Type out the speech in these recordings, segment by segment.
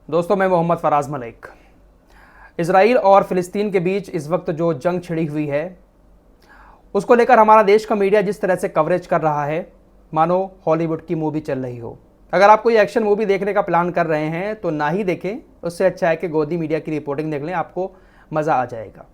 दोस्तों, मैं मोहम्मद फराज मलिक। इजराइल और फ़िलिस्तीन के बीच इस वक्त जो जंग छिड़ी हुई है उसको लेकर हमारा देश का मीडिया जिस तरह से कवरेज कर रहा है मानो हॉलीवुड की मूवी चल रही हो। अगर आप कोई एक्शन मूवी देखने का प्लान कर रहे हैं तो ना ही देखें, उससे अच्छा है कि गोदी मीडिया की रिपोर्टिंग देख लें, आपको मज़ा आ जाएगा।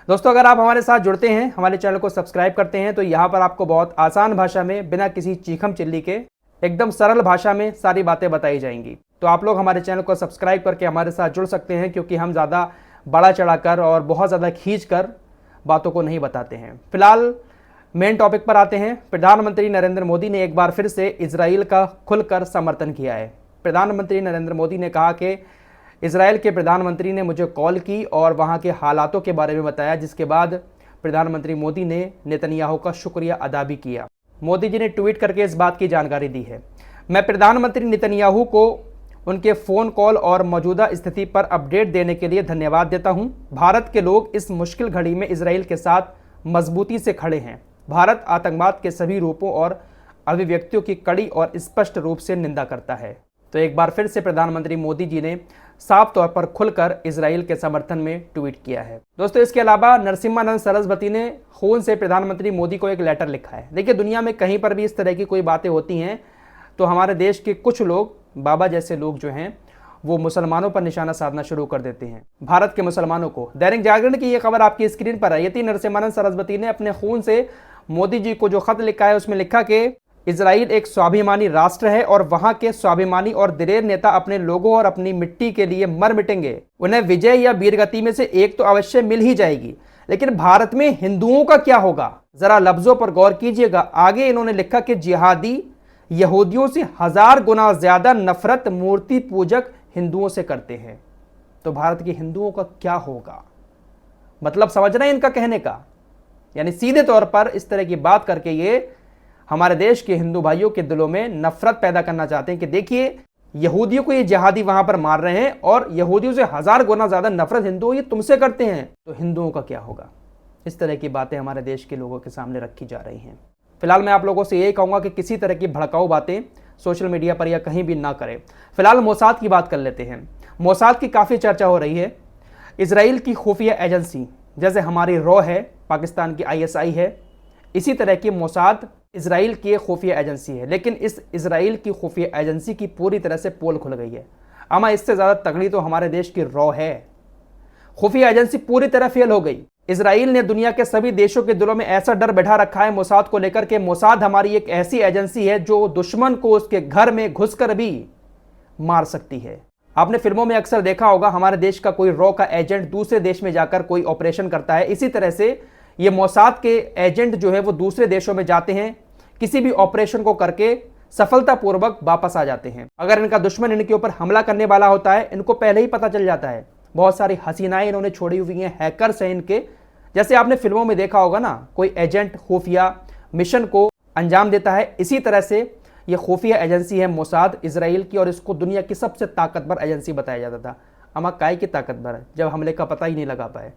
दोस्तों, अगर आप हमारे साथ जुड़ते हैं, हमारे चैनल को सब्सक्राइब करते हैं तो यहाँ पर आपको बहुत आसान भाषा में, बिना किसी चीखम चिल्ली के, एकदम सरल भाषा में सारी बातें बताई जाएंगी। तो आप लोग हमारे चैनल को सब्सक्राइब करके हमारे साथ जुड़ सकते हैं, क्योंकि हम ज़्यादा बड़ा चढ़ाकर और बहुत ज़्यादा खींच कर बातों को नहीं बताते हैं। फिलहाल मेन टॉपिक पर आते हैं। प्रधानमंत्री नरेंद्र मोदी ने एक बार फिर से इजराइल का खुलकर समर्थन किया है। प्रधानमंत्री नरेंद्र मोदी ने कहा कि इजराइल के प्रधानमंत्री ने मुझे कॉल की और वहाँ के हालातों के बारे में बताया, जिसके बाद प्रधानमंत्री मोदी ने नेतन्याहू का शुक्रिया अदा भी किया। मोदी जी ने ट्वीट करके इस बात की जानकारी दी है। मैं प्रधानमंत्री नेतन्याहू को उनके फ़ोन कॉल और मौजूदा स्थिति पर अपडेट देने के लिए धन्यवाद देता हूं। भारत के लोग इस मुश्किल घड़ी में इजराइल के साथ मजबूती से खड़े हैं। भारत आतंकवाद के सभी रूपों और अभिव्यक्तियों की कड़ी और स्पष्ट रूप से निंदा करता है। तो एक बार फिर से प्रधानमंत्री मोदी जी ने साफ तौर पर खुलकर इजराइल के समर्थन में ट्वीट किया है। दोस्तों, इसके अलावा नरसिम्हानंद सरस्वती ने खून से प्रधानमंत्री मोदी को एक लेटर लिखा है। देखिए, दुनिया में कहीं पर भी इस तरह की कोई बातें होती हैं तो हमारे देश के कुछ लोग, बाबा जैसे लोग जो हैं, वो मुसलमानों पर निशाना साधना शुरू कर देते हैं, भारत के मुसलमानों को। दैनिक जागरण की ये खबर आपकी स्क्रीन पर आई थी। नरसिम्हानंद सरस्वती ने अपने खून से मोदी जी को जो खत लिखा है उसमें लिखा कि इजराइल एक स्वाभिमानी राष्ट्र है और वहां के स्वाभिमानी और दिलेर नेता अपने लोगों और अपनी मिट्टी के लिए मर मिटेंगे। उन्हें विजय या वीरगति में से एक तो अवश्य मिल ही जाएगी, लेकिन भारत में हिंदुओं का क्या होगा? जरा लफ्जों पर गौर कीजिएगा। आगे इन्होंने लिखा कि जिहादी यहूदियों से 1000 गुना ज्यादा नफरत मूर्ति पूजक हिंदुओं से करते हैं। तो भारत के हिंदुओं का क्या होगा? मतलब समझ रहे हैं इनका कहने का? यानी सीधे तौर पर इस तरह की बात करके ये हमारे देश के हिंदू भाइयों के दिलों में नफरत पैदा करना चाहते हैं कि देखिए, यहूदियों को ये जिहादी वहां पर मार रहे हैं और यहूदियों से 1000 गुना ज्यादा नफरत हिंदू ये तुमसे करते हैं, तो हिंदुओं का क्या होगा? इस तरह की बातें हमारे देश के लोगों के सामने रखी जा रही हैं। फिलहाल मैं आप लोगों से यही कहूंगा कि किसी तरह की भड़काऊ बातें सोशल मीडिया पर या कहीं भी ना करें। फिलहाल मोसाद की बात कर लेते हैं। मोसाद की काफ़ी चर्चा हो रही है। इजराइल की खुफिया एजेंसी, जैसे हमारी रॉ है, पाकिस्तान की ISI है, इसी तरह की मोसाद इजराइल की खुफिया एजेंसी है। लेकिन इस इजराइल की खुफिया एजेंसी की पूरी तरह से पोल खुल गई है। अमा इससे ज़्यादा तगड़ी तो हमारे देश की रॉ है। खुफिया एजेंसी पूरी तरह फेल हो गई। इजराइल ने दुनिया के सभी देशों के दिलों में ऐसा डर बैठा रखा है मोसाद को लेकर के मोसाद हमारी एक ऐसी एजेंसी है जो दुश्मन को उसके घर में घुसकर भी मार सकती है। आपने फिल्मों में अक्सर देखा होगा, हमारे देश का कोई रॉ का एजेंट दूसरे देश में जाकर कोई ऑपरेशन करता है। इसी तरह से ये मोसाद के एजेंट जो है वो दूसरे देशों में जाते हैं, किसी भी ऑपरेशन को करके सफलतापूर्वक वापस आ जाते हैं। अगर इनका दुश्मन इनके ऊपर हमला करने वाला होता है, इनको पहले ही पता चल जाता है। बहुत सारी हसीनाएं इन्होंने छोड़ी हुई हैं, हैकर्स हैं इनके। जैसे आपने फिल्मों में देखा होगा ना, कोई एजेंट खुफिया मिशन को अंजाम देता है, इसी तरह से ये खुफिया एजेंसी है मोसाद इजराइल की, और इसको दुनिया की सबसे ताकतवर एजेंसी बताया जाता था। अमा काय की ताकतवर है जब हमले का पता ही नहीं लगा पाए।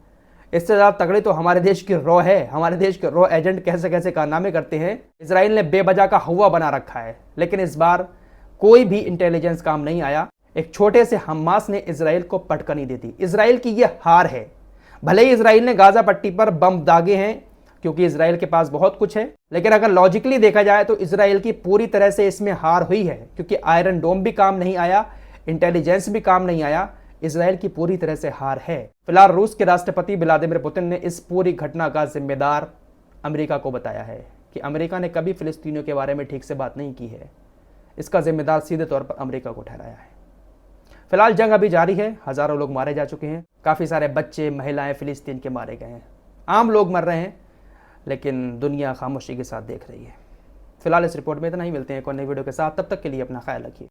इससे ज़्यादा तगड़े तो हमारे देश की रॉ है। हमारे देश के रॉ एजेंट कैसे कैसे कारनामे करते हैं। इजराइल ने बेवजह का हवा बना रखा है, लेकिन इस बार कोई भी इंटेलिजेंस काम नहीं आया। एक छोटे से हमास ने इजराइल को पटकनी दे दी। इजराइल की यह हार है। भले ही इजराइल ने गाजा पट्टी पर बम दागे हैं, क्योंकि इजराइल के पास बहुत कुछ है, लेकिन अगर लॉजिकली देखा जाए तो इजराइल की पूरी तरह से इसमें हार हुई है, क्योंकि आयरन डोम भी काम नहीं आया, इंटेलिजेंस भी काम नहीं आया। इजराइल की पूरी तरह से हार है। फिलहाल रूस के राष्ट्रपति व्लादिमीर पुतिन ने इस पूरी घटना का जिम्मेदार अमेरिका को बताया है कि अमेरिका ने कभी फिलिस्तीनियों के बारे में ठीक से बात नहीं की है। इसका जिम्मेदार सीधे तौर पर अमेरिका को ठहराया है। फिलहाल जंग अभी जारी है। हजारों लोग मारे जा चुके हैं। काफ़ी सारे बच्चे, महिलाएं फिलिस्तीन के मारे गए हैं। आम लोग मर रहे हैं, लेकिन दुनिया खामोशी के साथ देख रही है। फिलहाल इस रिपोर्ट में इतना ही। मिलते हैं एक और नई वीडियो के साथ। तब तक के लिए अपना ख्याल रखिए।